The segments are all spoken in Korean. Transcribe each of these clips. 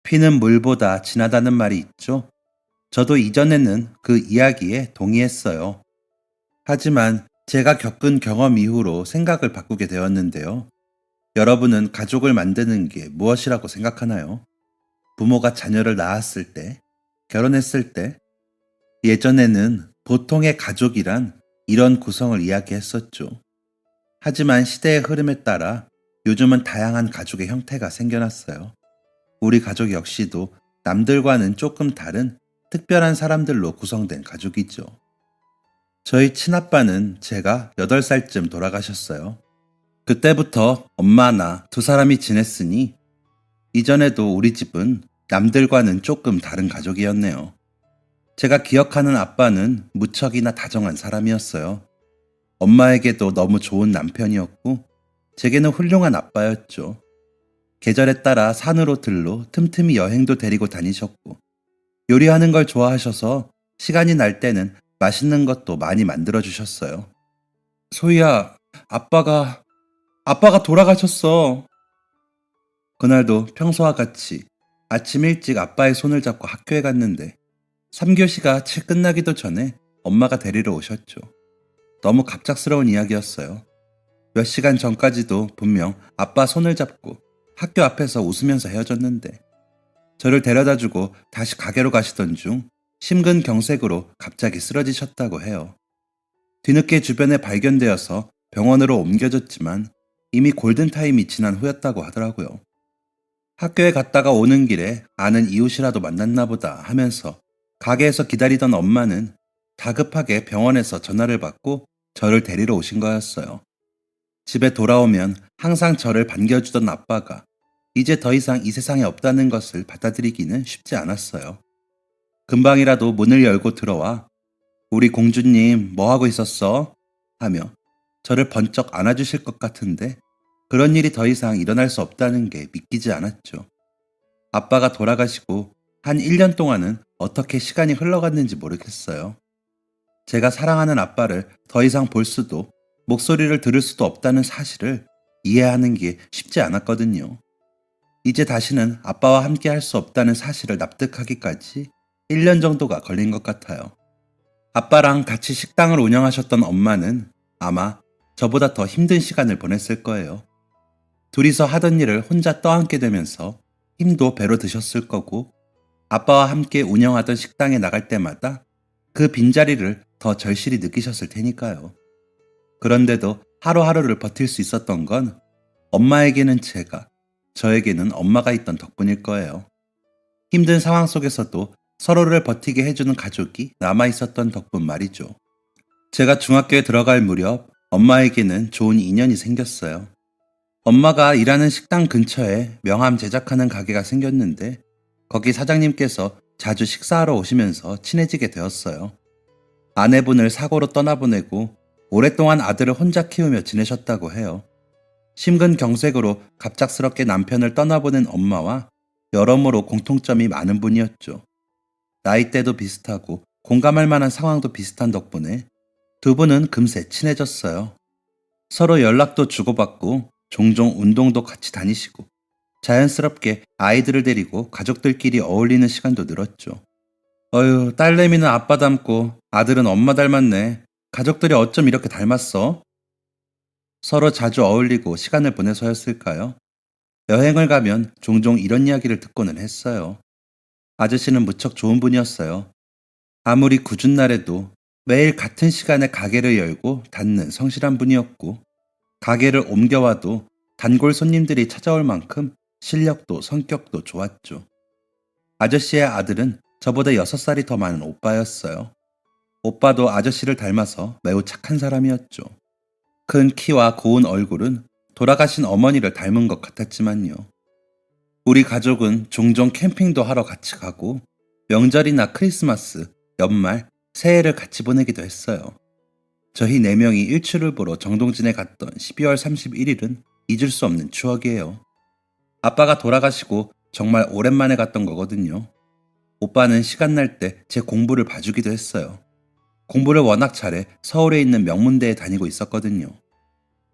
피는 물보다 진하다는 말이 있죠. 저도 이전에는 그 이야기에 동의했어요. 하지만 제가 겪은 경험 이후로 생각을 바꾸게 되었는데요. 여러분은 가족을 만드는 게 무엇이라고 생각하나요? 부모가 자녀를 낳았을 때, 결혼했을 때, 예전에는 보통의 가족이란 이런 구성을 이야기했었죠. 하지만 시대의 흐름에 따라 요즘은 다양한 가족의 형태가 생겨났어요. 우리 가족 역시도 남들과는 조금 다른 특별한 사람들로 구성된 가족이죠. 저희 친아빠는 제가 8살쯤 돌아가셨어요. 그때부터 엄마나 두 사람이 지냈으니 이전에도 우리 집은 남들과는 조금 다른 가족이었네요. 제가 기억하는 아빠는 무척이나 다정한 사람이었어요. 엄마에게도 너무 좋은 남편이었고 제게는 훌륭한 아빠였죠. 계절에 따라 산으로 들로 틈틈이 여행도 데리고 다니셨고 요리하는 걸 좋아하셔서 시간이 날 때는 맛있는 것도 많이 만들어 주셨어요. 소희야, 아빠가 돌아가셨어. 그날도 평소와 같이 아침 일찍 아빠의 손을 잡고 학교에 갔는데 3교시가 채 끝나기도 전에 엄마가 데리러 오셨죠. 너무 갑작스러운 이야기였어요. 몇 시간 전까지도 분명 아빠 손을 잡고 학교 앞에서 웃으면서 헤어졌는데 저를 데려다주고 다시 가게로 가시던 중 심근경색으로 갑자기 쓰러지셨다고 해요. 뒤늦게 주변에 발견되어서 병원으로 옮겨졌지만 이미 골든타임이 지난 후였다고 하더라고요. 학교에 갔다가 오는 길에 아는 이웃이라도 만났나 보다 하면서 가게에서 기다리던 엄마는 다급하게 병원에서 전화를 받고 저를 데리러 오신 거였어요. 집에 돌아오면 항상 저를 반겨주던 아빠가 이제 더 이상 이 세상에 없다는 것을 받아들이기는 쉽지 않았어요. 금방이라도 문을 열고 들어와 우리 공주님 뭐 하고 있었어? 하며 저를 번쩍 안아주실 것 같은데 그런 일이 더 이상 일어날 수 없다는 게 믿기지 않았죠. 아빠가 돌아가시고 한 1년 동안은 어떻게 시간이 흘러갔는지 모르겠어요. 제가 사랑하는 아빠를 더 이상 볼 수도 목소리를 들을 수도 없다는 사실을 이해하는 게 쉽지 않았거든요. 이제 다시는 아빠와 함께 할 수 없다는 사실을 납득하기까지 1년 정도가 걸린 것 같아요. 아빠랑 같이 식당을 운영하셨던 엄마는 아마 저보다 더 힘든 시간을 보냈을 거예요. 둘이서 하던 일을 혼자 떠안게 되면서 힘도 배로 드셨을 거고 아빠와 함께 운영하던 식당에 나갈 때마다 그 빈자리를 더 절실히 느끼셨을 테니까요. 그런데도 하루하루를 버틸 수 있었던 건 엄마에게는 제가, 저에게는 엄마가 있던 덕분일 거예요. 힘든 상황 속에서도 서로를 버티게 해주는 가족이 남아있었던 덕분 말이죠. 제가 중학교에 들어갈 무렵 엄마에게는 좋은 인연이 생겼어요. 엄마가 일하는 식당 근처에 명함 제작하는 가게가 생겼는데 거기 사장님께서 자주 식사하러 오시면서 친해지게 되었어요. 아내분을 사고로 떠나보내고 오랫동안 아들을 혼자 키우며 지내셨다고 해요. 심근경색으로 갑작스럽게 남편을 떠나보낸 엄마와 여러모로 공통점이 많은 분이었죠. 나이대도 비슷하고 공감할 만한 상황도 비슷한 덕분에 두 분은 금세 친해졌어요. 서로 연락도 주고받고 종종 운동도 같이 다니시고 자연스럽게 아이들을 데리고 가족들끼리 어울리는 시간도 늘었죠. 어휴, 딸내미는 아빠 닮고 아들은 엄마 닮았네. 가족들이 어쩜 이렇게 닮았어? 서로 자주 어울리고 시간을 보내서였을까요? 여행을 가면 종종 이런 이야기를 듣고는 했어요. 아저씨는 무척 좋은 분이었어요. 아무리 궂은 날에도 매일 같은 시간에 가게를 열고 닫는 성실한 분이었고, 가게를 옮겨와도 단골 손님들이 찾아올 만큼 실력도 성격도 좋았죠. 아저씨의 아들은 저보다 6살이 더 많은 오빠였어요. 오빠도 아저씨를 닮아서 매우 착한 사람이었죠. 큰 키와 고운 얼굴은 돌아가신 어머니를 닮은 것 같았지만요. 우리 가족은 종종 캠핑도 하러 같이 가고 명절이나 크리스마스, 연말, 새해를 같이 보내기도 했어요. 저희 4명이 일출을 보러 정동진에 갔던 12월 31일은 잊을 수 없는 추억이에요. 아빠가 돌아가시고 정말 오랜만에 갔던 거거든요. 오빠는 시간 날 때 제 공부를 봐주기도 했어요. 공부를 워낙 잘해 서울에 있는 명문대에 다니고 있었거든요.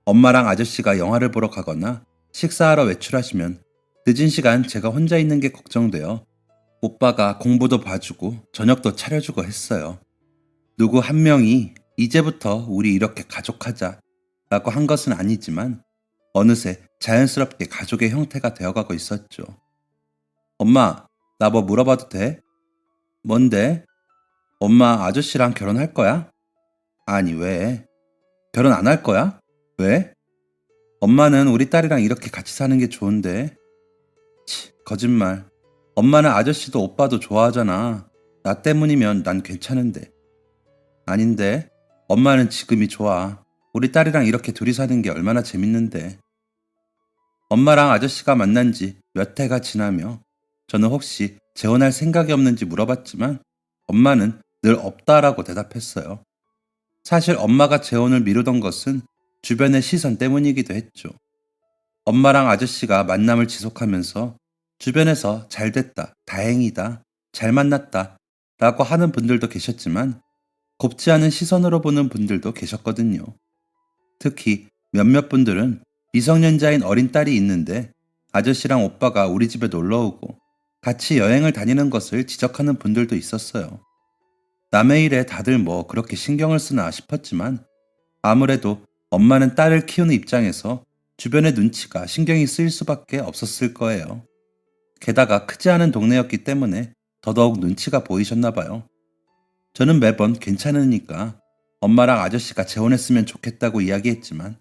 엄마랑 아저씨가 영화를 보러 가거나 식사하러 외출하시면 늦은 시간 제가 혼자 있는 게 걱정되어 오빠가 공부도 봐주고 저녁도 차려주고 했어요. 누구 한 명이 이제부터 우리 이렇게 가족하자 라고 한 것은 아니지만 어느새 자연스럽게 가족의 형태가 되어가고 있었죠. 엄마, 나 뭐 물어봐도 돼? 뭔데? 엄마 아저씨랑 결혼할 거야? 아니, 왜? 결혼 안 할 거야? 왜? 엄마는 우리 딸이랑 이렇게 같이 사는 게 좋은데. 거짓말. 엄마는 아저씨도 오빠도 좋아하잖아. 나 때문이면 난 괜찮은데. 아닌데. 엄마는 지금이 좋아. 우리 딸이랑 이렇게 둘이 사는 게 얼마나 재밌는데. 엄마랑 아저씨가 만난 지 몇 해가 지나며 저는 혹시 재혼할 생각이 없는지 물어봤지만 엄마는 늘 없다라고 대답했어요. 사실 엄마가 재혼을 미루던 것은 주변의 시선 때문이기도 했죠. 엄마랑 아저씨가 만남을 지속하면서 주변에서 잘 됐다, 다행이다, 잘 만났다 라고 하는 분들도 계셨지만 곱지 않은 시선으로 보는 분들도 계셨거든요. 특히 몇몇 분들은 미성년자인 어린 딸이 있는데 아저씨랑 오빠가 우리 집에 놀러 오고 같이 여행을 다니는 것을 지적하는 분들도 있었어요. 남의 일에 다들 뭐 그렇게 신경을 쓰나 싶었지만 아무래도 엄마는 딸을 키우는 입장에서 주변의 눈치가 신경이 쓰일 수밖에 없었을 거예요. 게다가 크지 않은 동네였기 때문에 더더욱 눈치가 보이셨나 봐요. 저는 매번 괜찮으니까 엄마랑 아저씨가 재혼했으면 좋겠다고 이야기했지만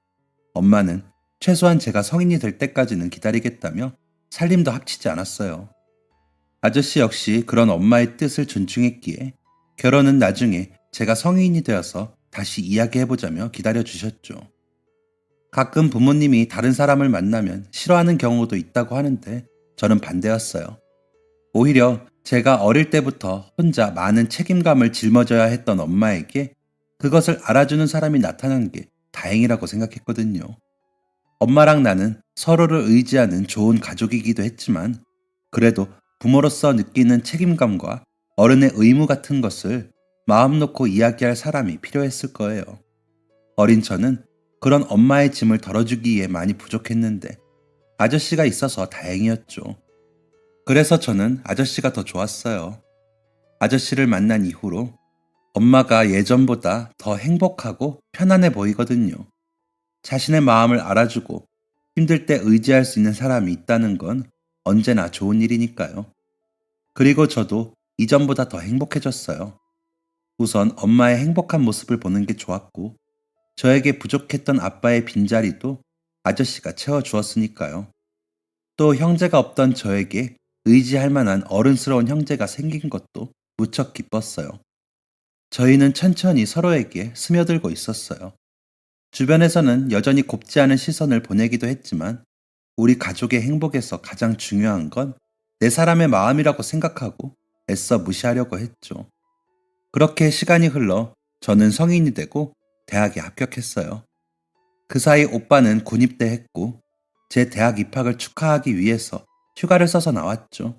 엄마는 최소한 제가 성인이 될 때까지는 기다리겠다며 살림도 합치지 않았어요. 아저씨 역시 그런 엄마의 뜻을 존중했기에 결혼은 나중에 제가 성인이 되어서 다시 이야기해보자며 기다려주셨죠. 가끔 부모님이 다른 사람을 만나면 싫어하는 경우도 있다고 하는데 저는 반대였어요. 오히려 제가 어릴 때부터 혼자 많은 책임감을 짊어져야 했던 엄마에게 그것을 알아주는 사람이 나타난 게 다행이라고 생각했거든요. 엄마랑 나는 서로를 의지하는 좋은 가족이기도 했지만 그래도 부모로서 느끼는 책임감과 어른의 의무 같은 것을 마음 놓고 이야기할 사람이 필요했을 거예요. 어린 저는 그런 엄마의 짐을 덜어주기에 많이 부족했는데 아저씨가 있어서 다행이었죠. 그래서 저는 아저씨가 더 좋았어요. 아저씨를 만난 이후로 엄마가 예전보다 더 행복하고 편안해 보이거든요. 자신의 마음을 알아주고 힘들 때 의지할 수 있는 사람이 있다는 건 언제나 좋은 일이니까요. 그리고 저도 이전보다 더 행복해졌어요. 우선 엄마의 행복한 모습을 보는 게 좋았고, 저에게 부족했던 아빠의 빈자리도 아저씨가 채워주었으니까요. 또 형제가 없던 저에게 의지할 만한 어른스러운 형제가 생긴 것도 무척 기뻤어요. 저희는 천천히 서로에게 스며들고 있었어요. 주변에서는 여전히 곱지 않은 시선을 보내기도 했지만 우리 가족의 행복에서 가장 중요한 건 내 사람의 마음이라고 생각하고 애써 무시하려고 했죠. 그렇게 시간이 흘러 저는 성인이 되고 대학에 합격했어요. 그 사이 오빠는 군입대했고 제 대학 입학을 축하하기 위해서 휴가를 써서 나왔죠.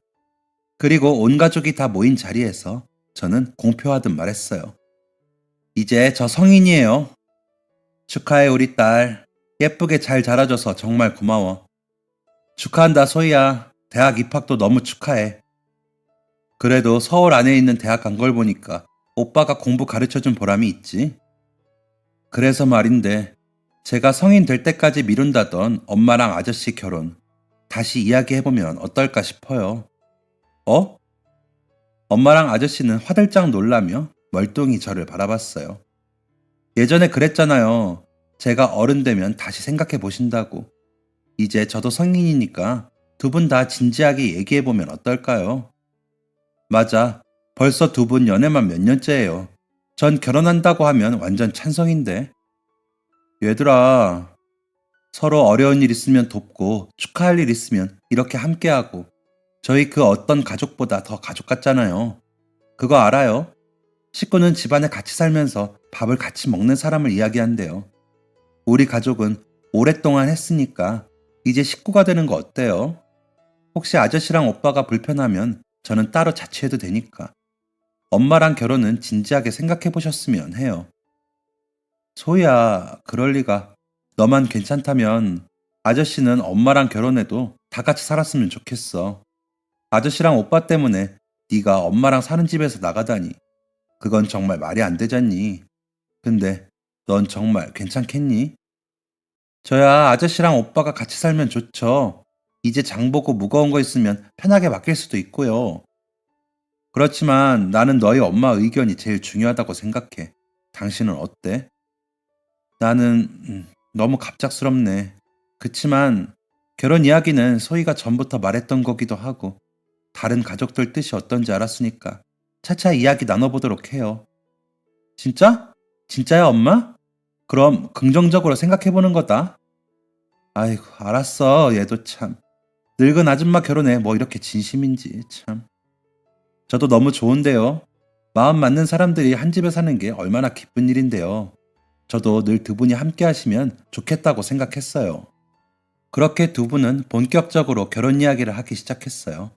그리고 온 가족이 다 모인 자리에서 저는 공표하듯 말했어요. 이제 저 성인이에요. 축하해 우리 딸. 예쁘게 잘 자라줘서 정말 고마워. 축하한다 소희야. 대학 입학도 너무 축하해. 그래도 서울 안에 있는 대학 간 걸 보니까 오빠가 공부 가르쳐준 보람이 있지. 그래서 말인데 제가 성인 될 때까지 미룬다던 엄마랑 아저씨 결혼 다시 이야기해보면 어떨까 싶어요. 어? 엄마랑 아저씨는 화들짝 놀라며 멀뚱히 저를 바라봤어요. 예전에 그랬잖아요. 제가 어른 되면 다시 생각해 보신다고. 이제 저도 성인이니까 두 분 다 진지하게 얘기해보면 어떨까요? 맞아. 벌써 두 분 연애만 몇 년째예요. 전 결혼한다고 하면 완전 찬성인데. 얘들아, 서로 어려운 일 있으면 돕고 축하할 일 있으면 이렇게 함께하고 저희 그 어떤 가족보다 더 가족 같잖아요. 그거 알아요? 식구는 집안에 같이 살면서 밥을 같이 먹는 사람을 이야기한대요. 우리 가족은 오랫동안 했으니까 이제 식구가 되는 거 어때요? 혹시 아저씨랑 오빠가 불편하면 저는 따로 자취해도 되니까. 엄마랑 결혼은 진지하게 생각해 보셨으면 해요. 소희야, 그럴 리가. 너만 괜찮다면 아저씨는 엄마랑 결혼해도 다 같이 살았으면 좋겠어. 아저씨랑 오빠 때문에 네가 엄마랑 사는 집에서 나가다니. 그건 정말 말이 안 되잖니. 근데 넌 정말 괜찮겠니? 저야 아저씨랑 오빠가 같이 살면 좋죠. 이제 장 보고 무거운 거 있으면 편하게 맡길 수도 있고요. 그렇지만 나는 너희 엄마 의견이 제일 중요하다고 생각해. 당신은 어때? 나는 너무 갑작스럽네. 그치만 결혼 이야기는 소희가 전부터 말했던 거기도 하고 다른 가족들 뜻이 어떤지 알았으니까 차차 이야기 나눠보도록 해요. 진짜? 진짜야, 엄마? 그럼 긍정적으로 생각해보는 거다. 아이고, 알았어. 얘도 참. 늙은 아줌마 결혼에 뭐 이렇게 진심인지 참. 저도 너무 좋은데요. 마음 맞는 사람들이 한 집에 사는 게 얼마나 기쁜 일인데요. 저도 늘 두 분이 함께 하시면 좋겠다고 생각했어요. 그렇게 두 분은 본격적으로 결혼 이야기를 하기 시작했어요.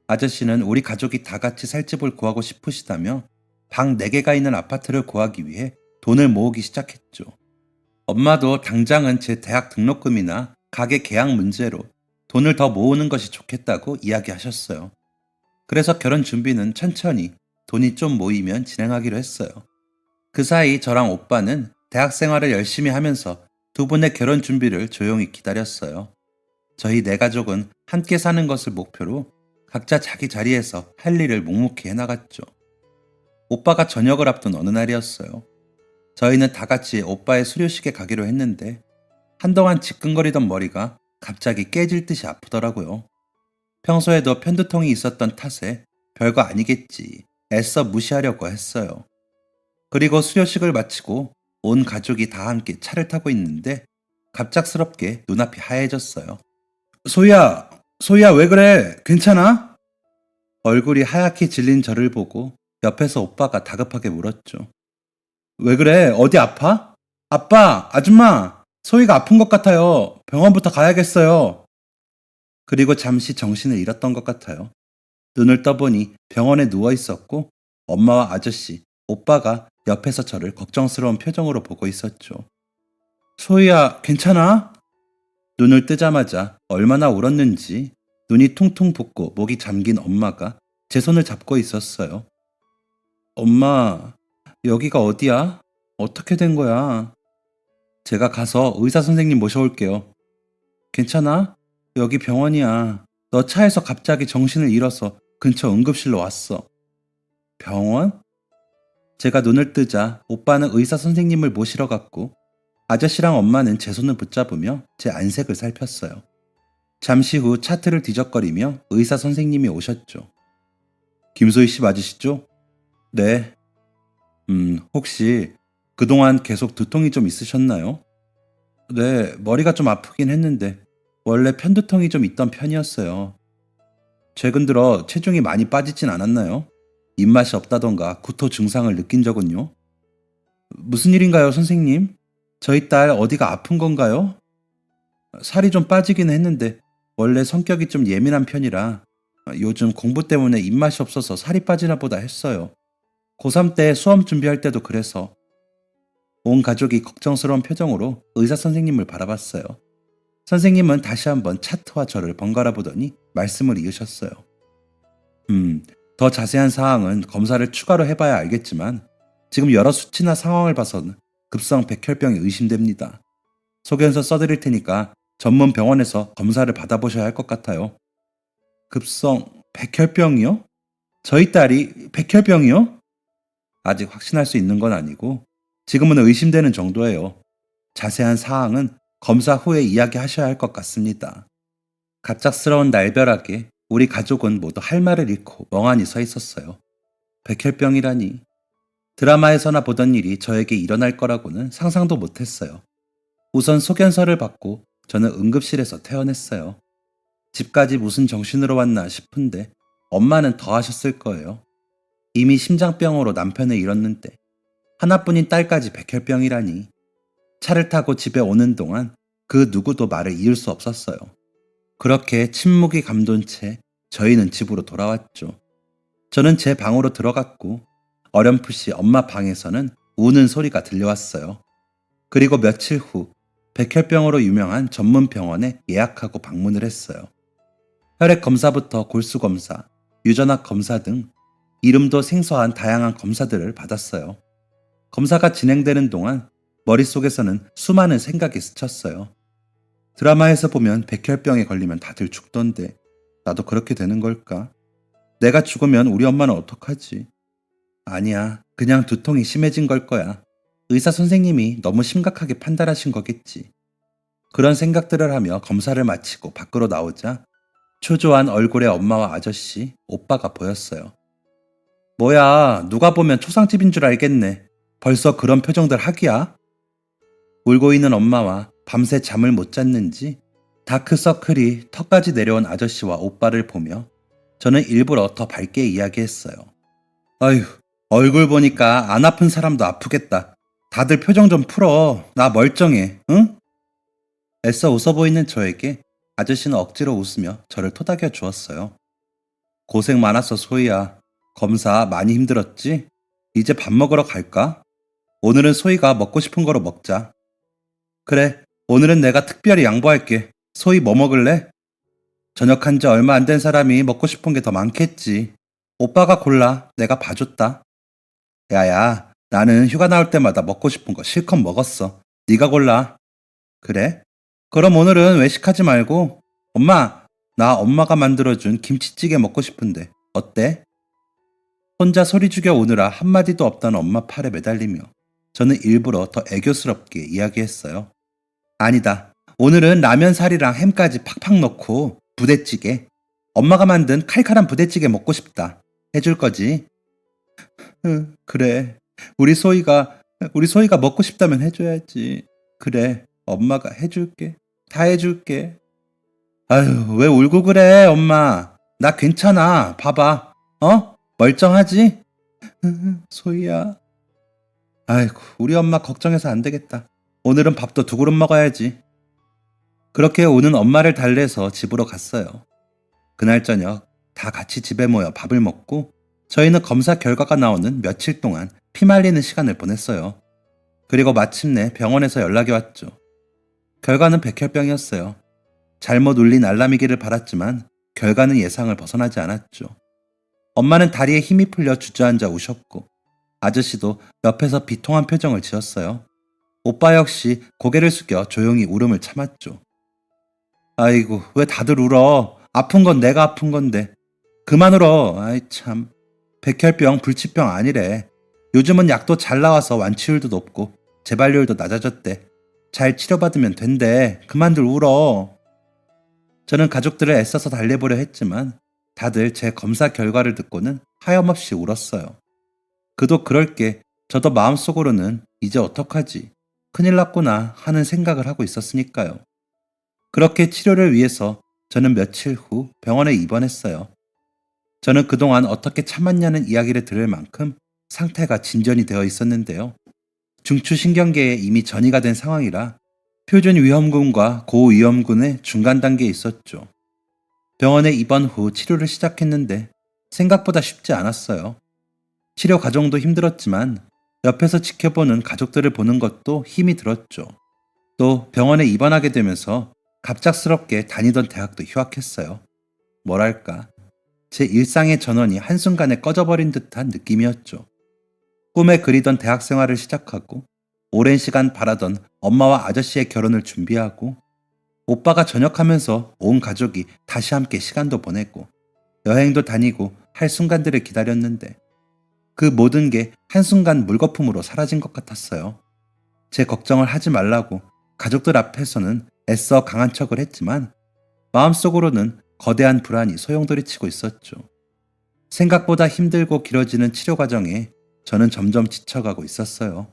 아저씨는 우리 가족이 다 같이 살 집을 구하고 싶으시다며 방 4개가 있는 아파트를 구하기 위해 돈을 모으기 시작했죠. 엄마도 당장은 제 대학 등록금이나 가게 계약 문제로 돈을 더 모으는 것이 좋겠다고 이야기하셨어요. 그래서 결혼 준비는 천천히 돈이 좀 모이면 진행하기로 했어요. 그 사이 저랑 오빠는 대학 생활을 열심히 하면서 두 분의 결혼 준비를 조용히 기다렸어요. 저희 네 가족은 함께 사는 것을 목표로 각자 자기 자리에서 할 일을 묵묵히 해나갔죠. 오빠가 저녁을 앞둔 어느 날이었어요. 저희는 다 같이 오빠의 수료식에 가기로 했는데 한동안 지끈거리던 머리가 갑자기 깨질 듯이 아프더라고요. 평소에도 편두통이 있었던 탓에 별거 아니겠지 애써 무시하려고 했어요. 그리고 수료식을 마치고 온 가족이 다 함께 차를 타고 있는데 갑작스럽게 눈앞이 하얘졌어요. 소희야, 소희야 왜 그래? 괜찮아? 얼굴이 하얗게 질린 저를 보고 옆에서 오빠가 다급하게 물었죠. 왜 그래? 어디 아파? 아빠, 아줌마, 소희가 아픈 것 같아요. 병원부터 가야겠어요. 그리고 잠시 정신을 잃었던 것 같아요. 눈을 떠보니 병원에 누워 있었고 엄마와 아저씨, 오빠가 옆에서 저를 걱정스러운 표정으로 보고 있었죠. 소희야, 괜찮아? 눈을 뜨자마자 얼마나 울었는지 눈이 퉁퉁 붓고 목이 잠긴 엄마가 제 손을 잡고 있었어요. 엄마, 여기가 어디야? 어떻게 된 거야? 제가 가서 의사 선생님 모셔올게요. 괜찮아? 여기 병원이야. 너 차에서 갑자기 정신을 잃어서 근처 응급실로 왔어. 병원? 제가 눈을 뜨자 오빠는 의사 선생님을 모시러 갔고 아저씨랑 엄마는 제 손을 붙잡으며 제 안색을 살폈어요. 잠시 후 차트를 뒤적거리며 의사 선생님이 오셨죠. 김소희 씨 맞으시죠? 네. 혹시 그동안 계속 두통이 좀 있으셨나요? 네, 머리가 좀 아프긴 했는데 원래 편두통이 좀 있던 편이었어요. 최근 들어 체중이 많이 빠지진 않았나요? 입맛이 없다던가 구토 증상을 느낀 적은요? 무슨 일인가요, 선생님? 저희 딸 어디가 아픈 건가요? 살이 좀 빠지긴 했는데 원래 성격이 좀 예민한 편이라 요즘 공부 때문에 입맛이 없어서 살이 빠지나 보다 했어요. 고3 때 수험 준비할 때도 그래서. 온 가족이 걱정스러운 표정으로 의사 선생님을 바라봤어요. 선생님은 다시 한번 차트와 저를 번갈아 보더니 말씀을 이으셨어요. 더 자세한 사항은 검사를 추가로 해봐야 알겠지만 지금 여러 수치나 상황을 봐서는 급성 백혈병이 의심됩니다. 소견서 써드릴 테니까 전문 병원에서 검사를 받아보셔야 할 것 같아요. 급성 백혈병이요? 저희 딸이 백혈병이요? 아직 확신할 수 있는 건 아니고 지금은 의심되는 정도예요. 자세한 사항은 검사 후에 이야기하셔야 할 것 같습니다. 갑작스러운 날벼락에 우리 가족은 모두 할 말을 잃고 멍하니 서 있었어요. 백혈병이라니. 드라마에서나 보던 일이 저에게 일어날 거라고는 상상도 못했어요. 우선 소견서를 받고 저는 응급실에서 퇴원했어요. 집까지 무슨 정신으로 왔나 싶은데 엄마는 더 하셨을 거예요. 이미 심장병으로 남편을 잃었는데 하나뿐인 딸까지 백혈병이라니. 차를 타고 집에 오는 동안 그 누구도 말을 이을 수 없었어요. 그렇게 침묵이 감돈 채 저희는 집으로 돌아왔죠. 저는 제 방으로 들어갔고 어렴풋이 엄마 방에서는 우는 소리가 들려왔어요. 그리고 며칠 후 백혈병으로 유명한 전문 병원에 예약하고 방문을 했어요. 혈액 검사부터 골수 검사, 유전학 검사 등 이름도 생소한 다양한 검사들을 받았어요. 검사가 진행되는 동안 머릿속에서는 수많은 생각이 스쳤어요. 드라마에서 보면 백혈병에 걸리면 다들 죽던데 나도 그렇게 되는 걸까? 내가 죽으면 우리 엄마는 어떡하지? 아니야, 그냥 두통이 심해진 걸 거야. 의사 선생님이 너무 심각하게 판단하신 거겠지. 그런 생각들을 하며 검사를 마치고 밖으로 나오자 초조한 얼굴의 엄마와 아저씨, 오빠가 보였어요. 뭐야, 누가 보면 초상집인 줄 알겠네. 벌써 그런 표정들 하기야? 울고 있는 엄마와 밤새 잠을 못 잤는지 다크서클이 턱까지 내려온 아저씨와 오빠를 보며 저는 일부러 더 밝게 이야기했어요. 아휴, 얼굴 보니까 안 아픈 사람도 아프겠다. 다들 표정 좀 풀어. 나 멀쩡해, 응? 애써 웃어 보이는 저에게 아저씨는 억지로 웃으며 저를 토닥여 주었어요. 고생 많았어, 소희야. 검사 많이 힘들었지? 이제 밥 먹으러 갈까? 오늘은 소희가 먹고 싶은 거로 먹자. 그래, 오늘은 내가 특별히 양보할게. 소희 뭐 먹을래? 전역한 지 얼마 안 된 사람이 먹고 싶은 게 더 많겠지. 오빠가 골라. 내가 봐줬다. 야야, 나는 휴가 나올 때마다 먹고 싶은 거 실컷 먹었어. 네가 골라. 그래? 그럼 오늘은 외식하지 말고 나 엄마가 만들어준 김치찌개 먹고 싶은데 어때? 혼자 소리 죽여 오느라 한마디도 없다는 엄마 팔에 매달리며 저는 일부러 더 애교스럽게 이야기했어요. 아니다. 오늘은 라면 살이랑 햄까지 팍팍 넣고 부대찌개. 엄마가 만든 칼칼한 부대찌개 먹고 싶다. 해줄 거지? 그래. 우리 소희가 먹고 싶다면 해줘야지. 그래. 엄마가 해줄게. 다 해줄게. 아유, 왜 울고 그래, 엄마. 나 괜찮아. 봐봐. 멀쩡하지? 소희야. 아이고, 우리 엄마 걱정해서 안 되겠다. 오늘은 밥도 2그릇 먹어야지. 그렇게 우는 엄마를 달래서 집으로 갔어요. 그날 저녁 다 같이 집에 모여 밥을 먹고 저희는 검사 결과가 나오는 며칠 동안 피말리는 시간을 보냈어요. 그리고 마침내 병원에서 연락이 왔죠. 결과는 백혈병이었어요. 잘못 울린 알람이기를 바랐지만 결과는 예상을 벗어나지 않았죠. 엄마는 다리에 힘이 풀려 주저앉아 우셨고 아저씨도 옆에서 비통한 표정을 지었어요. 오빠 역시 고개를 숙여 조용히 울음을 참았죠. 아이고, 왜 다들 울어? 아픈 건 내가 아픈 건데. 그만 울어. 아이 참. 백혈병, 불치병 아니래. 요즘은 약도 잘 나와서 완치율도 높고 재발률도 낮아졌대. 잘 치료받으면 된대. 그만들 울어. 저는 가족들을 애써서 달래보려 했지만 다들 제 검사 결과를 듣고는 하염없이 울었어요. 그도 그럴 게 저도 마음속으로는 이제 어떡하지? 큰일 났구나 하는 생각을 하고 있었으니까요. 그렇게 치료를 위해서 저는 며칠 후 병원에 입원했어요. 저는 그동안 어떻게 참았냐는 이야기를 들을 만큼 상태가 진전이 되어 있었는데요. 중추신경계에 이미 전이가 된 상황이라 표준 위험군과 고위험군의 중간 단계에 있었죠. 병원에 입원 후 치료를 시작했는데 생각보다 쉽지 않았어요. 치료 과정도 힘들었지만 옆에서 지켜보는 가족들을 보는 것도 힘이 들었죠. 또 병원에 입원하게 되면서 갑작스럽게 다니던 대학도 휴학했어요. 뭐랄까, 제 일상의 전원이 한순간에 꺼져버린 듯한 느낌이었죠. 꿈에 그리던 대학 생활을 시작하고 오랜 시간 바라던 엄마와 아저씨의 결혼을 준비하고 오빠가 전역하면서 온 가족이 다시 함께 시간도 보내고 여행도 다니고 할 순간들을 기다렸는데 그 모든 게 한순간 물거품으로 사라진 것 같았어요. 제 걱정을 하지 말라고 가족들 앞에서는 애써 강한 척을 했지만 마음속으로는 거대한 불안이 소용돌이치고 있었죠. 생각보다 힘들고 길어지는 치료 과정에 저는 점점 지쳐가고 있었어요.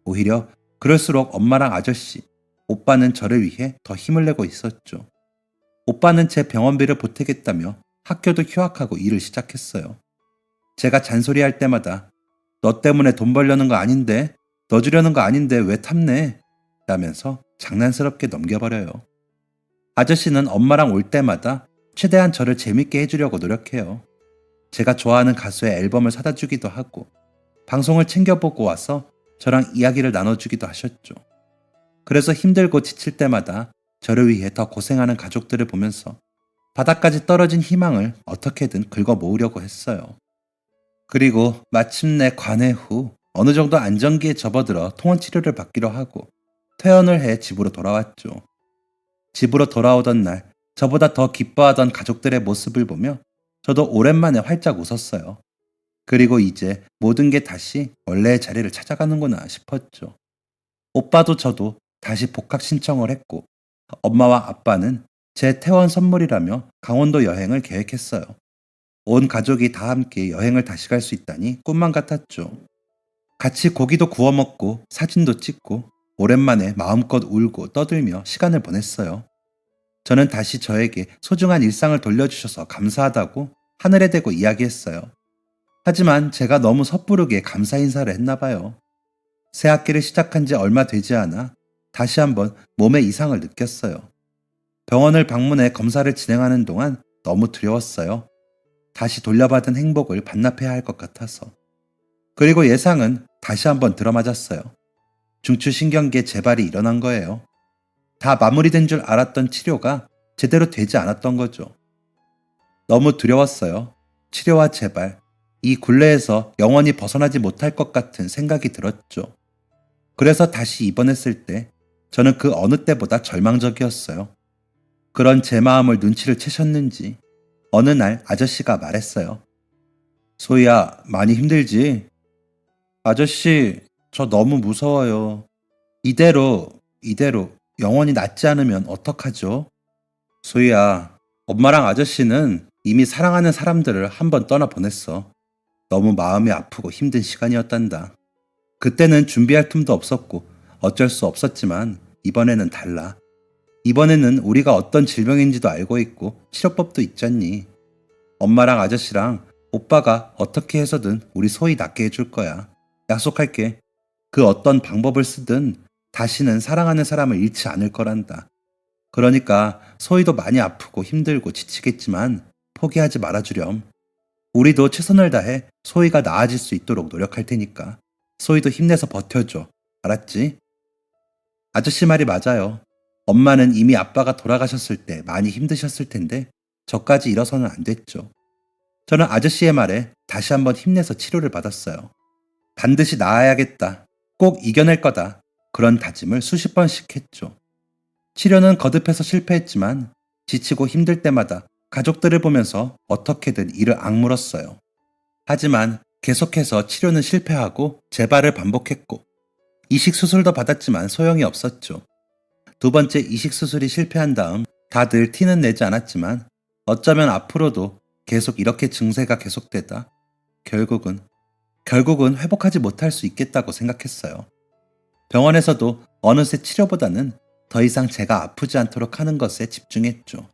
오히려 그럴수록 엄마랑 아저씨, 오빠는 저를 위해 더 힘을 내고 있었죠. 오빠는 제 병원비를 보태겠다며 학교도 휴학하고 일을 시작했어요. 제가 잔소리할 때마다 너 때문에 돈 벌려는 거 아닌데, 너 주려는 거 아닌데 왜 탐내? 라면서 장난스럽게 넘겨버려요. 아저씨는 엄마랑 올 때마다 최대한 저를 재밌게 해주려고 노력해요. 제가 좋아하는 가수의 앨범을 사다 주기도 하고 방송을 챙겨보고 와서 저랑 이야기를 나눠주기도 하셨죠. 그래서 힘들고 지칠 때마다 저를 위해 더 고생하는 가족들을 보면서 바닥까지 떨어진 희망을 어떻게든 긁어 모으려고 했어요. 그리고 마침내 관해 후 어느 정도 안정기에 접어들어 통원 치료를 받기로 하고 퇴원을 해 집으로 돌아왔죠. 집으로 돌아오던 날 저보다 더 기뻐하던 가족들의 모습을 보며 저도 오랜만에 활짝 웃었어요. 그리고 이제 모든 게 다시 원래의 자리를 찾아가는구나 싶었죠. 오빠도 저도 다시 복학 신청을 했고 엄마와 아빠는 제 퇴원 선물이라며 강원도 여행을 계획했어요. 온 가족이 다 함께 여행을 다시 갈 수 있다니 꿈만 같았죠. 같이 고기도 구워 먹고 사진도 찍고 오랜만에 마음껏 울고 떠들며 시간을 보냈어요. 저는 다시 저에게 소중한 일상을 돌려주셔서 감사하다고 하늘에 대고 이야기했어요. 하지만 제가 너무 섣부르게 감사 인사를 했나 봐요. 새 학기를 시작한 지 얼마 되지 않아 다시 한번 몸의 이상을 느꼈어요. 병원을 방문해 검사를 진행하는 동안 너무 두려웠어요. 다시 돌려받은 행복을 반납해야 할 것 같아서. 그리고 예상은 다시 한번 들어맞았어요. 중추신경계 재발이 일어난 거예요. 다 마무리된 줄 알았던 치료가 제대로 되지 않았던 거죠. 너무 두려웠어요. 치료와 재발, 이 굴레에서 영원히 벗어나지 못할 것 같은 생각이 들었죠. 그래서 다시 입원했을 때 저는 그 어느 때보다 절망적이었어요. 그런 제 마음을 눈치를 채셨는지 어느 날 아저씨가 말했어요. 소희야, 많이 힘들지? 아저씨, 저 너무 무서워요. 이대로 영원히 낫지 않으면 어떡하죠? 소희야, 엄마랑 아저씨는 이미 사랑하는 사람들을 한 번 떠나보냈어. 너무 마음이 아프고 힘든 시간이었단다. 그때는 준비할 틈도 없었고 어쩔 수 없었지만 이번에는 달라. 이번에는 우리가 어떤 질병인지도 알고 있고 치료법도 있잖니. 엄마랑 아저씨랑 오빠가 어떻게 해서든 우리 소희 낫게 해줄 거야. 약속할게. 그 어떤 방법을 쓰든 다시는 사랑하는 사람을 잃지 않을 거란다. 그러니까 소희도 많이 아프고 힘들고 지치겠지만 포기하지 말아주렴. 우리도 최선을 다해 소희가 나아질 수 있도록 노력할 테니까 소희도 힘내서 버텨줘. 알았지? 아저씨 말이 맞아요. 엄마는 이미 아빠가 돌아가셨을 때 많이 힘드셨을 텐데 저까지 일어서는 안 됐죠. 저는 아저씨의 말에 다시 한번 힘내서 치료를 받았어요. 반드시 나아야겠다. 꼭 이겨낼 거다. 그런 다짐을 수십 번씩 했죠. 치료는 거듭해서 실패했지만 지치고 힘들 때마다 가족들을 보면서 어떻게든 이를 악물었어요. 하지만 계속해서 치료는 실패하고 재발을 반복했고 이식 수술도 받았지만 소용이 없었죠. 두 번째 이식 수술이 실패한 다음 다들 티는 내지 않았지만 어쩌면 앞으로도 계속 이렇게 증세가 계속되다 결국은 회복하지 못할 수 있겠다고 생각했어요. 병원에서도 어느새 치료보다는 더 이상 제가 아프지 않도록 하는 것에 집중했죠.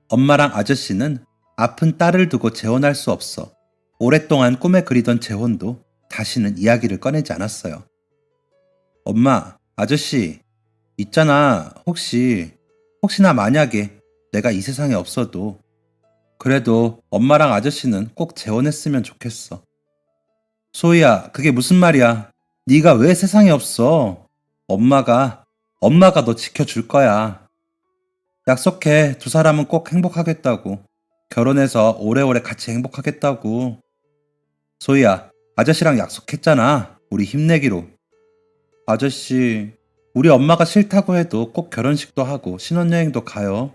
엄마랑 아저씨는 아픈 딸을 두고 재혼할 수 없어 오랫동안 꿈에 그리던 재혼도 다시는 이야기를 꺼내지 않았어요. 엄마, 아저씨, 있잖아. 혹시나 만약에 내가 이 세상에 없어도 그래도 엄마랑 아저씨는 꼭 재혼했으면 좋겠어. 소희야, 그게 무슨 말이야? 네가 왜 세상에 없어? 엄마가 너 지켜줄 거야. 약속해. 두 사람은 꼭 행복하겠다고. 결혼해서 오래오래 같이 행복하겠다고. 소희야, 아저씨랑 약속했잖아. 우리 힘내기로. 아저씨, 우리 엄마가 싫다고 해도 꼭 결혼식도 하고 신혼여행도 가요.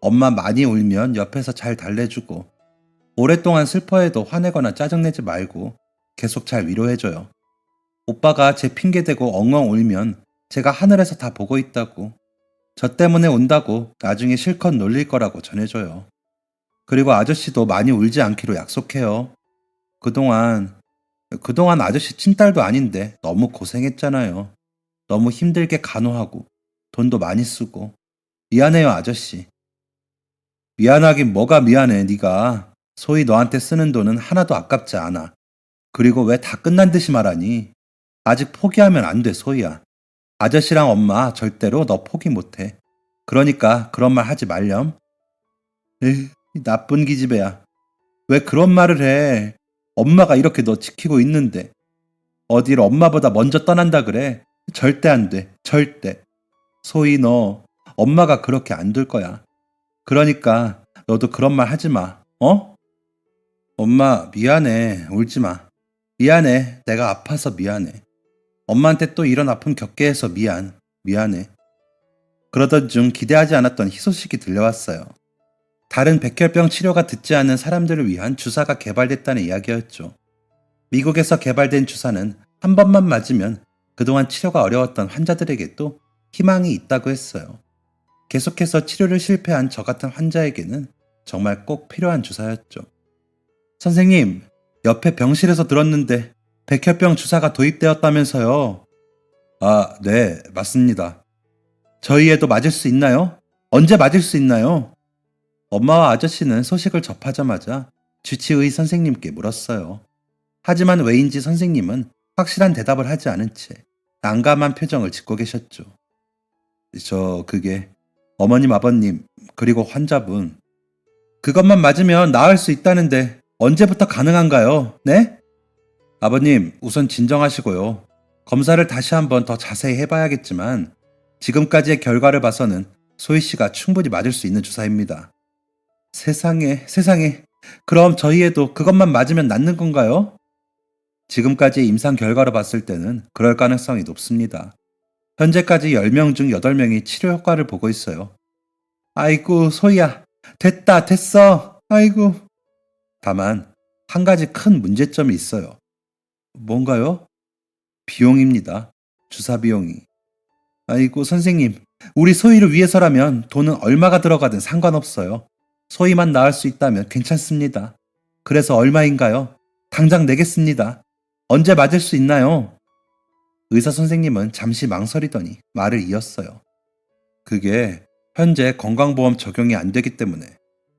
엄마 많이 울면 옆에서 잘 달래주고 오랫동안 슬퍼해도 화내거나 짜증내지 말고 계속 잘 위로해줘요. 오빠가 제 핑계대고 엉엉 울면 제가 하늘에서 다 보고 있다고. 저 때문에 온다고 나중에 실컷 놀릴 거라고 전해줘요. 그리고 아저씨도 많이 울지 않기로 약속해요. 그동안 아저씨 친딸도 아닌데 너무 고생했잖아요. 너무 힘들게 간호하고 돈도 많이 쓰고. 미안해요, 아저씨. 미안하긴 뭐가 미안해, 네가. 소희 너한테 쓰는 돈은 하나도 아깝지 않아. 그리고 왜 다 끝난 듯이 말하니? 아직 포기하면 안 돼, 소희야. 아저씨랑 엄마 절대로 너 포기 못해. 그러니까 그런 말 하지 말렴. 에이, 이 나쁜 기집애야. 왜 그런 말을 해? 엄마가 이렇게 너 지키고 있는데. 어딜 엄마보다 먼저 떠난다 그래? 절대 안 돼. 절대. 소희 너 엄마가 그렇게 안 둘 거야. 그러니까 너도 그런 말 하지 마. 어? 엄마, 미안해. 울지 마. 미안해. 내가 아파서 미안해. 엄마한테 또 이런 아픔 겪게 해서 미안해. 그러던 중 기대하지 않았던 희소식이 들려왔어요. 다른 백혈병 치료가 듣지 않는 사람들을 위한 주사가 개발됐다는 이야기였죠. 미국에서 개발된 주사는 한 번만 맞으면 그동안 치료가 어려웠던 환자들에게도 희망이 있다고 했어요. 계속해서 치료를 실패한 저 같은 환자에게는 정말 꼭 필요한 주사였죠. 선생님, 옆에 병실에서 들었는데 백혈병 주사가 도입되었다면서요. 아, 네, 맞습니다. 저희 애도 맞을 수 있나요? 언제 맞을 수 있나요? 엄마와 아저씨는 소식을 접하자마자 주치의 선생님께 물었어요. 하지만 왜인지 선생님은 확실한 대답을 하지 않은 채 난감한 표정을 짓고 계셨죠. 그게 어머님, 아버님, 그리고 환자분. 그것만 맞으면 나을 수 있다는데 언제부터 가능한가요? 네? 아버님, 우선 진정하시고요. 검사를 다시 한번 더 자세히 해봐야겠지만 지금까지의 결과를 봐서는 소희 씨가 충분히 맞을 수 있는 주사입니다. 세상에. 그럼 저희 애도 그것만 맞으면 낫는 건가요? 지금까지의 임상 결과로 봤을 때는 그럴 가능성이 높습니다. 현재까지 10명 중 8명이 치료 효과를 보고 있어요. 아이고, 소희야. 됐어. 아이고. 다만, 한 가지 큰 문제점이 있어요. 뭔가요? 비용입니다. 주사 비용이. 아이고, 선생님. 우리 소희를 위해서라면 돈은 얼마가 들어가든 상관없어요. 소희만 나을 수 있다면 괜찮습니다. 그래서 얼마인가요? 당장 내겠습니다. 언제 맞을 수 있나요? 의사 선생님은 잠시 망설이더니 말을 이었어요. 그게 현재 건강보험 적용이 안 되기 때문에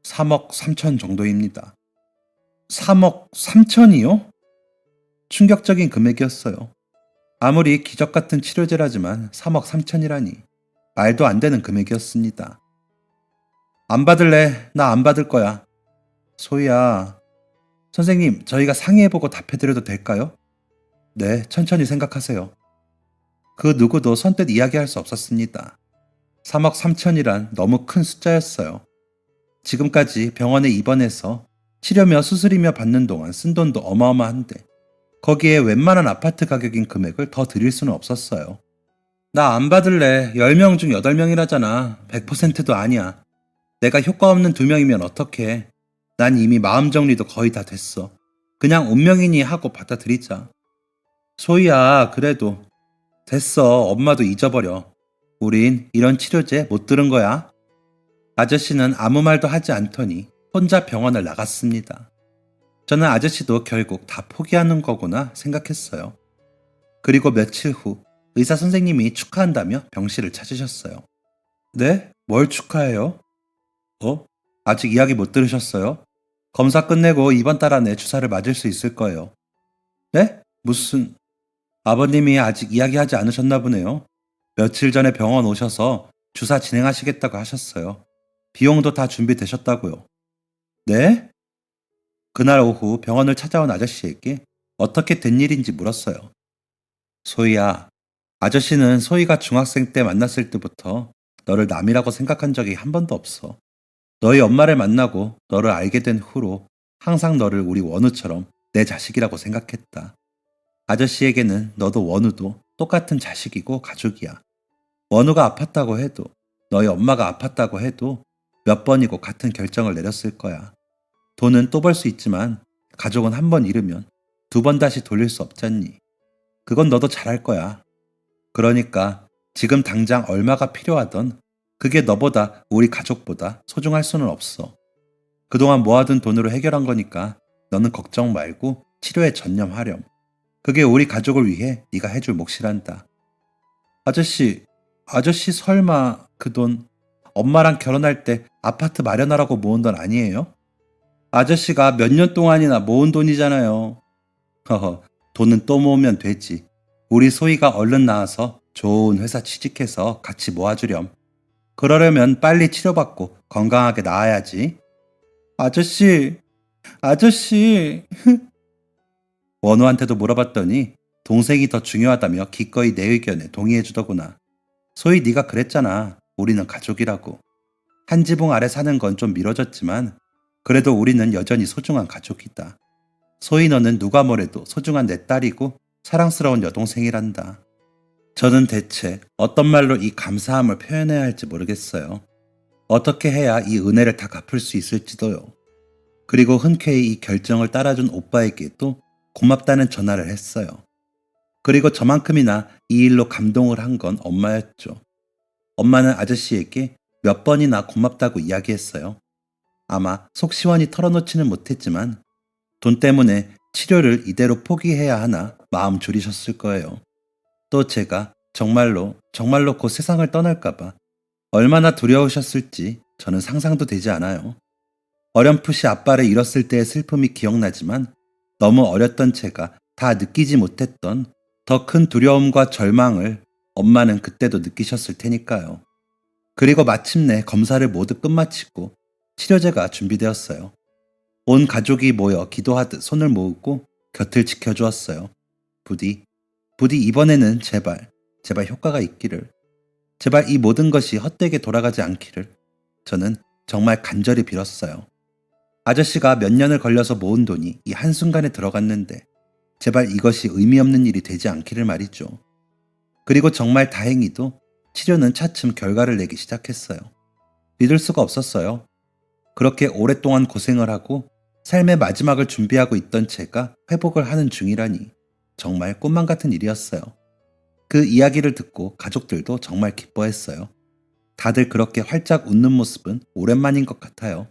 3억 3천 정도입니다. 3억 3천이요? 충격적인 금액이었어요. 아무리 기적 같은 치료제라지만 3억 3천이라니 말도 안 되는 금액이었습니다. 안 받을래? 나 안 받을 거야. 소희야. 선생님, 저희가 상의해보고 답해드려도 될까요? 네, 천천히 생각하세요. 그 누구도 선뜻 이야기할 수 없었습니다. 3억 3천이란 너무 큰 숫자였어요. 지금까지 병원에 입원해서 치료며 수술이며 받는 동안 쓴 돈도 어마어마한데 거기에 웬만한 아파트 가격인 금액을 더 드릴 수는 없었어요. 나 안 받을래. 10명 중 8명이라잖아. 100%도 아니야. 내가 효과 없는 2명이면 어떡해. 난 이미 마음 정리도 거의 다 됐어. 그냥 운명이니 하고 받아들이자. 소희야, 그래도. 됐어. 엄마도 잊어버려. 우린 이런 치료제 못 들은 거야. 아저씨는 아무 말도 하지 않더니 혼자 병원을 나갔습니다. 저는 아저씨도 결국 다 포기하는 거구나 생각했어요. 그리고 며칠 후 의사 선생님이 축하한다며 병실을 찾으셨어요. 네? 뭘 축하해요? 아직 이야기 못 들으셨어요? 검사 끝내고 이번 달 안에 주사를 맞을 수 있을 거예요. 네? 무슨... 아버님이 아직 이야기하지 않으셨나 보네요. 며칠 전에 병원 오셔서 주사 진행하시겠다고 하셨어요. 비용도 다 준비되셨다고요. 네? 그날 오후 병원을 찾아온 아저씨에게 어떻게 된 일인지 물었어요. 소희야, 아저씨는 소희가 중학생 때 만났을 때부터 너를 남이라고 생각한 적이 한 번도 없어. 너희 엄마를 만나고 너를 알게 된 후로 항상 너를 우리 원우처럼 내 자식이라고 생각했다. 아저씨에게는 너도 원우도 똑같은 자식이고 가족이야. 원우가 아팠다고 해도 너희 엄마가 아팠다고 해도 몇 번이고 같은 결정을 내렸을 거야. 돈은 또 벌 수 있지만 가족은 한 번 잃으면 2번 다시 돌릴 수 없잖니. 그건 너도 잘할 거야. 그러니까 지금 당장 얼마가 필요하던 그게 너보다 우리 가족보다 소중할 수는 없어. 그동안 모아둔 돈으로 해결한 거니까 너는 걱정 말고 치료에 전념하렴. 그게 우리 가족을 위해 네가 해줄 몫이란다. 아저씨 설마 그 돈 엄마랑 결혼할 때 아파트 마련하라고 모은 돈 아니에요? 아저씨가 몇 년 동안이나 모은 돈이잖아요. 허허, 돈은 또 모으면 되지. 우리 소희가 얼른 나와서 좋은 회사 취직해서 같이 모아주렴. 그러려면 빨리 치료받고 건강하게 나아야지. 아저씨. 원우한테도 물어봤더니 동생이 더 중요하다며 기꺼이 내 의견에 동의해주더구나. 소희 네가 그랬잖아. 우리는 가족이라고. 한 지붕 아래 사는 건 좀 미뤄졌지만 그래도 우리는 여전히 소중한 가족이다. 소희 너는 누가 뭐래도 소중한 내 딸이고 사랑스러운 여동생이란다. 저는 대체 어떤 말로 이 감사함을 표현해야 할지 모르겠어요. 어떻게 해야 이 은혜를 다 갚을 수 있을지도요. 그리고 흔쾌히 이 결정을 따라준 오빠에게 또 고맙다는 전화를 했어요. 그리고 저만큼이나 이 일로 감동을 한 건 엄마였죠. 엄마는 아저씨에게 몇 번이나 고맙다고 이야기했어요. 아마 속 시원히 털어놓지는 못했지만 돈 때문에 치료를 이대로 포기해야 하나 마음 졸이셨을 거예요. 또 제가 정말로 곧 세상을 떠날까봐 얼마나 두려우셨을지 저는 상상도 되지 않아요. 어렴풋이 아빠를 잃었을 때의 슬픔이 기억나지만 너무 어렸던 제가 다 느끼지 못했던 더 큰 두려움과 절망을 엄마는 그때도 느끼셨을 테니까요. 그리고 마침내 검사를 모두 끝마치고 치료제가 준비되었어요. 온 가족이 모여 기도하듯 손을 모으고 곁을 지켜주었어요. 부디 이번에는 제발 효과가 있기를. 제발 이 모든 것이 헛되게 돌아가지 않기를 저는 정말 간절히 빌었어요. 아저씨가 몇 년을 걸려서 모은 돈이 이 한순간에 들어갔는데 제발 이것이 의미 없는 일이 되지 않기를 말이죠. 그리고 정말 다행히도 치료는 차츰 결과를 내기 시작했어요. 믿을 수가 없었어요. 그렇게 오랫동안 고생을 하고 삶의 마지막을 준비하고 있던 제가 회복을 하는 중이라니 정말 꿈만 같은 일이었어요. 그 이야기를 듣고 가족들도 정말 기뻐했어요. 다들 그렇게 활짝 웃는 모습은 오랜만인 것 같아요.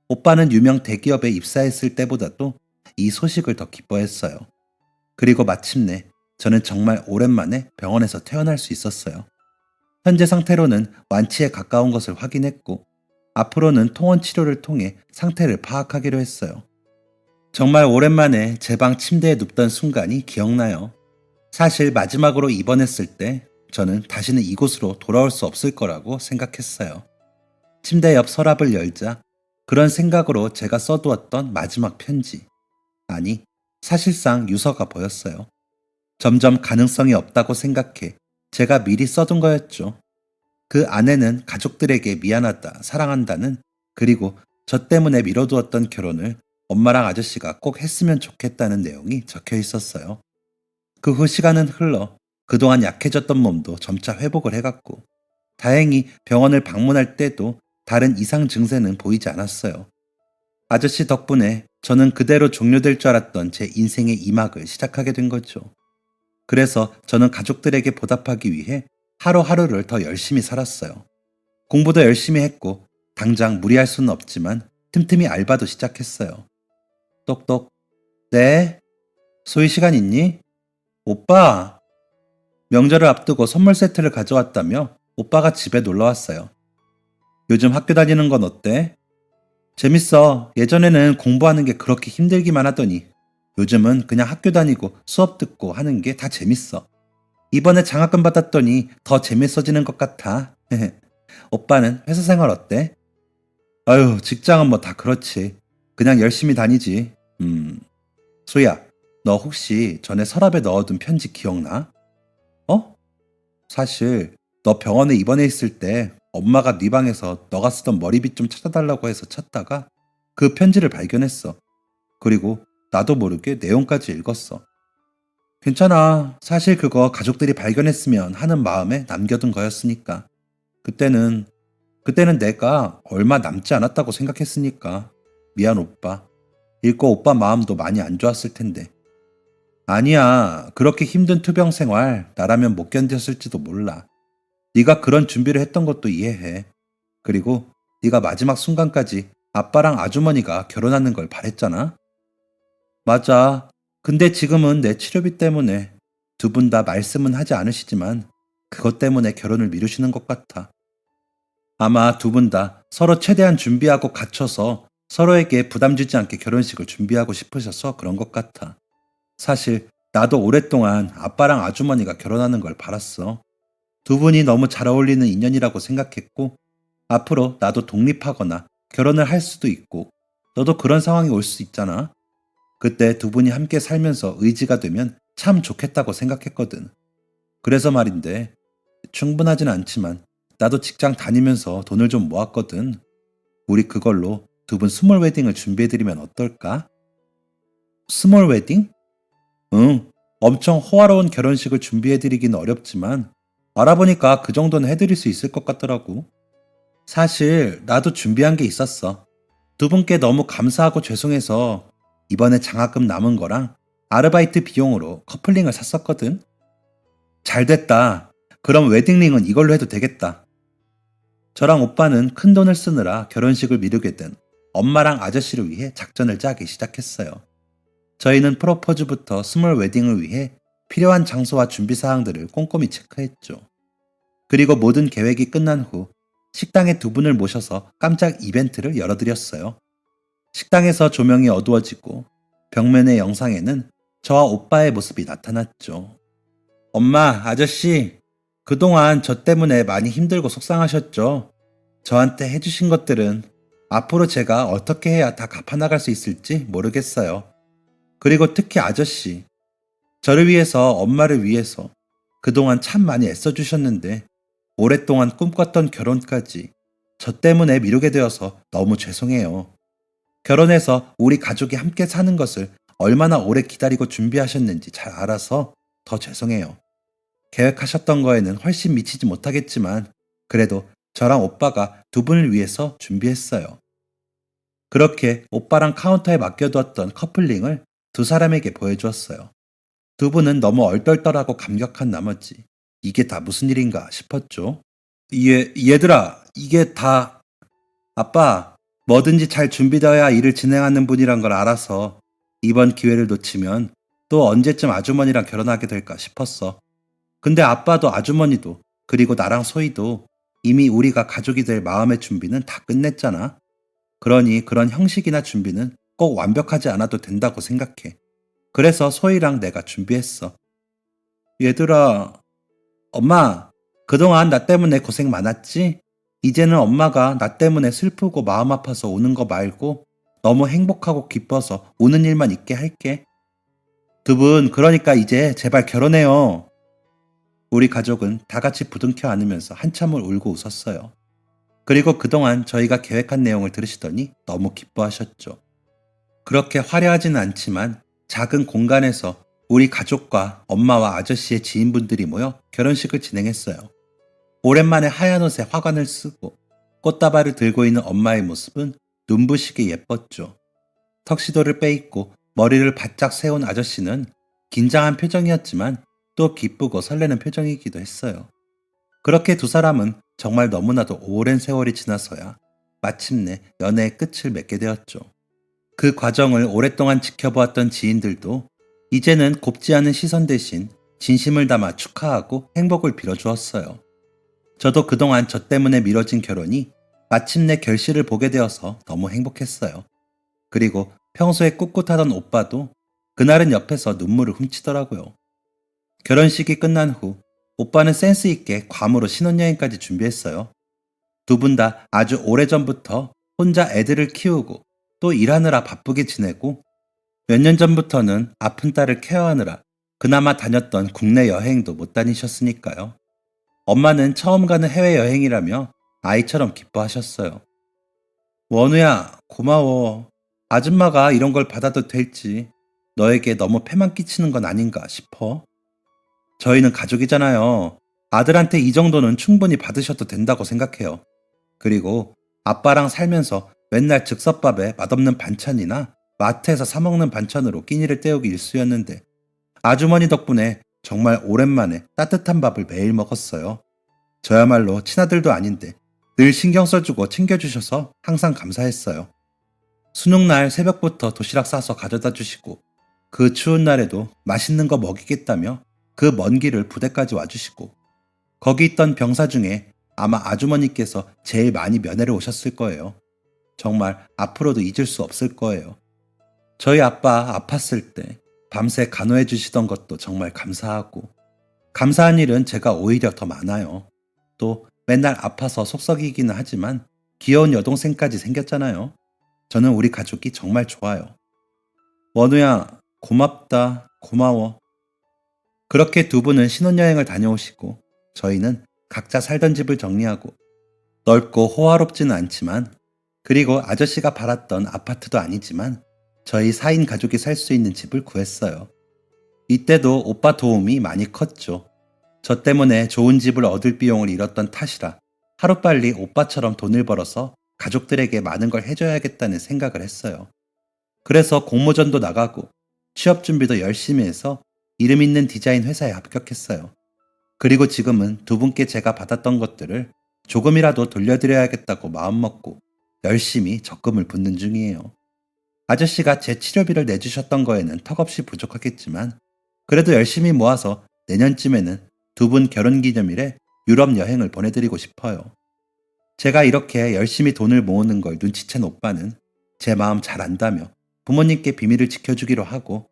오빠는 유명 대기업에 입사했을 때보다도 이 소식을 더 기뻐했어요. 그리고 마침내 저는 정말 오랜만에 병원에서 퇴원할 수 있었어요. 현재 상태로는 완치에 가까운 것을 확인했고 앞으로는 통원 치료를 통해 상태를 파악하기로 했어요. 정말 오랜만에 제 방 침대에 눕던 순간이 기억나요. 사실 마지막으로 입원했을 때 저는 다시는 이곳으로 돌아올 수 없을 거라고 생각했어요. 침대 옆 서랍을 열자 그런 생각으로 제가 써두었던 마지막 편지. 아니, 사실상 유서가 보였어요. 점점 가능성이 없다고 생각해 제가 미리 써둔 거였죠. 그 안에는 가족들에게 미안하다, 사랑한다는 그리고 저 때문에 미뤄두었던 결혼을 엄마랑 아저씨가 꼭 했으면 좋겠다는 내용이 적혀 있었어요. 그 후 시간은 흘러 그동안 약해졌던 몸도 점차 회복을 해갔고 다행히 병원을 방문할 때도 다른 이상 증세는 보이지 않았어요. 아저씨 덕분에 저는 그대로 종료될 줄 알았던 제 인생의 2막을 시작하게 된 거죠. 그래서 저는 가족들에게 보답하기 위해 하루하루를 더 열심히 살았어요. 공부도 열심히 했고 당장 무리할 수는 없지만 틈틈이 알바도 시작했어요. 똑똑. 네? 소희 시간 있니? 오빠! 명절을 앞두고 선물 세트를 가져왔다며 오빠가 집에 놀러 왔어요. 요즘 학교 다니는 건 어때? 재밌어. 예전에는 공부하는 게 그렇게 힘들기만 하더니 요즘은 그냥 학교 다니고 수업 듣고 하는 게 다 재밌어. 이번에 장학금 받았더니 더 재밌어지는 것 같아. 오빠는 회사 생활 어때? 아유, 직장은 뭐 다 그렇지. 그냥 열심히 다니지. 소희야, 너 혹시 전에 서랍에 넣어둔 편지 기억나? 어? 사실 너 병원에 입원해 있을 때 엄마가 네 방에서 너가 쓰던 머리빗 좀 찾아달라고 해서 찾다가 그 편지를 발견했어. 그리고 나도 모르게 내용까지 읽었어. 괜찮아. 사실 그거 가족들이 발견했으면 하는 마음에 남겨둔 거였으니까. 그때는 내가 얼마 남지 않았다고 생각했으니까. 미안 오빠. 읽고 오빠 마음도 많이 안 좋았을 텐데. 아니야. 그렇게 힘든 투병 생활 나라면 못 견뎠을지도 몰라. 네가 그런 준비를 했던 것도 이해해. 그리고 네가 마지막 순간까지 아빠랑 아주머니가 결혼하는 걸 바랬잖아. 맞아. 근데 지금은 내 치료비 때문에 두 분 다 말씀은 하지 않으시지만 그것 때문에 결혼을 미루시는 것 같아. 아마 두 분 다 서로 최대한 준비하고 갖춰서 서로에게 부담 주지 않게 결혼식을 준비하고 싶으셔서 그런 것 같아. 사실 나도 오랫동안 아빠랑 아주머니가 결혼하는 걸 바랐어. 두 분이 너무 잘 어울리는 인연이라고 생각했고 앞으로 나도 독립하거나 결혼을 할 수도 있고 너도 그런 상황이 올 수 있잖아. 그때 두 분이 함께 살면서 의지가 되면 참 좋겠다고 생각했거든. 그래서 말인데 충분하진 않지만 나도 직장 다니면서 돈을 좀 모았거든. 우리 그걸로 두 분 스몰 웨딩을 준비해드리면 어떨까? 스몰 웨딩? 응, 엄청 호화로운 결혼식을 준비해드리기는 어렵지만 알아보니까 그 정도는 해드릴 수 있을 것 같더라고. 사실 나도 준비한 게 있었어. 두 분께 너무 감사하고 죄송해서 이번에 장학금 남은 거랑 아르바이트 비용으로 커플링을 샀었거든. 잘 됐다. 그럼 웨딩링은 이걸로 해도 되겠다. 저랑 오빠는 큰 돈을 쓰느라 결혼식을 미루게 된 엄마랑 아저씨를 위해 작전을 짜기 시작했어요. 저희는 프로포즈부터 스몰 웨딩을 위해 필요한 장소와 준비 사항들을 꼼꼼히 체크했죠. 그리고 모든 계획이 끝난 후 식당에 두 분을 모셔서 깜짝 이벤트를 열어드렸어요. 식당에서 조명이 어두워지고 벽면의 영상에는 저와 오빠의 모습이 나타났죠. 엄마, 아저씨, 그동안 저 때문에 많이 힘들고 속상하셨죠? 저한테 해주신 것들은 앞으로 제가 어떻게 해야 다 갚아나갈 수 있을지 모르겠어요. 그리고 특히 아저씨, 저를 위해서, 엄마를 위해서 그동안 참 많이 애써주셨는데 오랫동안 꿈꿨던 결혼까지 저 때문에 미루게 되어서 너무 죄송해요. 결혼해서 우리 가족이 함께 사는 것을 얼마나 오래 기다리고 준비하셨는지 잘 알아서 더 죄송해요. 계획하셨던 거에는 훨씬 미치지 못하겠지만 그래도 저랑 오빠가 두 분을 위해서 준비했어요. 그렇게 오빠랑 카운터에 맡겨두었던 커플링을 두 사람에게 보여주었어요. 두 분은 너무 얼떨떨하고 감격한 나머지 이게 다 무슨 일인가 싶었죠. 얘들아, 이게 다 아빠, 뭐든지 잘 준비되어야 일을 진행하는 분이란 걸 알아서 이번 기회를 놓치면 또 언제쯤 아주머니랑 결혼하게 될까 싶었어. 근데 아빠도 아주머니도 그리고 나랑 소희도 이미 우리가 가족이 될 마음의 준비는 다 끝냈잖아. 그러니 그런 형식이나 준비는 꼭 완벽하지 않아도 된다고 생각해. 그래서 소희랑 내가 준비했어. 얘들아, 엄마, 그동안 나 때문에 고생 많았지? 이제는 엄마가 나 때문에 슬프고 마음 아파서 우는 거 말고 너무 행복하고 기뻐서 우는 일만 있게 할게. 두 분, 그러니까 이제 제발 결혼해요. 우리 가족은 다 같이 부둥켜 안으면서 한참을 울고 웃었어요. 그리고 그동안 저희가 계획한 내용을 들으시더니 너무 기뻐하셨죠. 그렇게 화려하지는 않지만 작은 공간에서 우리 가족과 엄마와 아저씨의 지인분들이 모여 결혼식을 진행했어요. 오랜만에 하얀 옷에 화관을 쓰고 꽃다발을 들고 있는 엄마의 모습은 눈부시게 예뻤죠. 턱시도를 빼입고 머리를 바짝 세운 아저씨는 긴장한 표정이었지만 또 기쁘고 설레는 표정이기도 했어요. 그렇게 두 사람은 정말 너무나도 오랜 세월이 지나서야 마침내 연애의 끝을 맺게 되었죠. 그 과정을 오랫동안 지켜보았던 지인들도 이제는 곱지 않은 시선 대신 진심을 담아 축하하고 행복을 빌어주었어요. 저도 그동안 저 때문에 미뤄진 결혼이 마침내 결실을 보게 되어서 너무 행복했어요. 그리고 평소에 꿋꿋하던 오빠도 그날은 옆에서 눈물을 훔치더라고요. 결혼식이 끝난 후 오빠는 센스 있게 괌으로 신혼여행까지 준비했어요. 두 분 다 아주 오래전부터 혼자 애들을 키우고 또 일하느라 바쁘게 지내고 몇 년 전부터는 아픈 딸을 케어하느라 그나마 다녔던 국내 여행도 못 다니셨으니까요. 엄마는 처음 가는 해외여행이라며 아이처럼 기뻐하셨어요. 원우야, 고마워. 아줌마가 이런 걸 받아도 될지 너에게 너무 패만 끼치는 건 아닌가 싶어. 저희는 가족이잖아요. 아들한테 이 정도는 충분히 받으셔도 된다고 생각해요. 그리고 아빠랑 살면서 맨날 즉석밥에 맛없는 반찬이나 마트에서 사먹는 반찬으로 끼니를 때우기 일쑤였는데 아주머니 덕분에 정말 오랜만에 따뜻한 밥을 매일 먹었어요. 저야말로 친아들도 아닌데 늘 신경 써주고 챙겨주셔서 항상 감사했어요. 수능날 새벽부터 도시락 싸서 가져다 주시고 그 추운 날에도 맛있는 거 먹이겠다며 그 먼 길을 부대까지 와주시고 거기 있던 병사 중에 아마 아주머니께서 제일 많이 면회를 오셨을 거예요. 정말 앞으로도 잊을 수 없을 거예요. 저희 아빠 아팠을 때 밤새 간호해 주시던 것도 정말 감사하고 감사한 일은 제가 오히려 더 많아요. 또 맨날 아파서 속썩이기는 하지만 귀여운 여동생까지 생겼잖아요. 저는 우리 가족이 정말 좋아요. 원우야, 고맙다. 고마워. 그렇게 두 분은 신혼여행을 다녀오시고 저희는 각자 살던 집을 정리하고 넓고 호화롭지는 않지만 그리고 아저씨가 바랐던 아파트도 아니지만 저희 4인 가족이 살 수 있는 집을 구했어요. 이때도 오빠 도움이 많이 컸죠. 저 때문에 좋은 집을 얻을 비용을 잃었던 탓이라 하루빨리 오빠처럼 돈을 벌어서 가족들에게 많은 걸 해줘야겠다는 생각을 했어요. 그래서 공모전도 나가고 취업 준비도 열심히 해서 이름 있는 디자인 회사에 합격했어요. 그리고 지금은 두 분께 제가 받았던 것들을 조금이라도 돌려드려야겠다고 마음먹고 열심히 적금을 붓는 중이에요. 아저씨가 제 치료비를 내주셨던 거에는 턱없이 부족하겠지만 그래도 열심히 모아서 내년쯤에는 두 분 결혼기념일에 유럽 여행을 보내드리고 싶어요. 제가 이렇게 열심히 돈을 모으는 걸 눈치챈 오빠는 제 마음 잘 안다며 부모님께 비밀을 지켜주기로 하고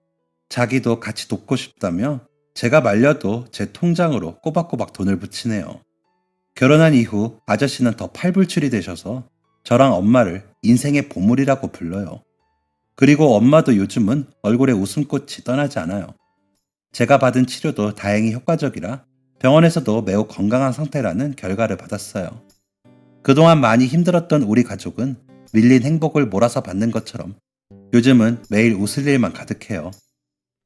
자기도 같이 돕고 싶다며 제가 말려도 제 통장으로 꼬박꼬박 돈을 붙이네요. 결혼한 이후 아저씨는 더 팔불출이 되셔서 저랑 엄마를 인생의 보물이라고 불러요. 그리고 엄마도 요즘은 얼굴에 웃음꽃이 떠나지 않아요. 제가 받은 치료도 다행히 효과적이라 병원에서도 매우 건강한 상태라는 결과를 받았어요. 그동안 많이 힘들었던 우리 가족은 밀린 행복을 몰아서 받는 것처럼 요즘은 매일 웃을 일만 가득해요.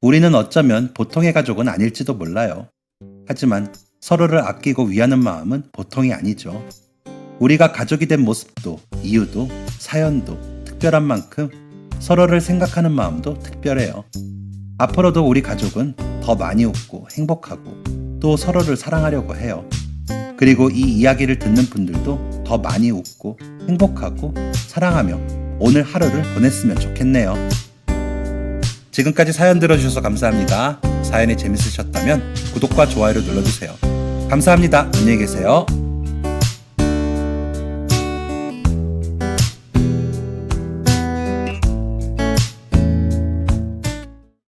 우리는 어쩌면 보통의 가족은 아닐지도 몰라요. 하지만 서로를 아끼고 위하는 마음은 보통이 아니죠. 우리가 가족이 된 모습도 이유도 사연도 특별한 만큼 서로를 생각하는 마음도 특별해요. 앞으로도 우리 가족은 더 많이 웃고 행복하고 또 서로를 사랑하려고 해요. 그리고 이 이야기를 듣는 분들도 더 많이 웃고 행복하고 사랑하며 오늘 하루를 보냈으면 좋겠네요. 지금까지 사연 들어주셔서 감사합니다. 사연이 재밌으셨다면 구독과 좋아요를 눌러주세요. 감사합니다. 안녕히 계세요.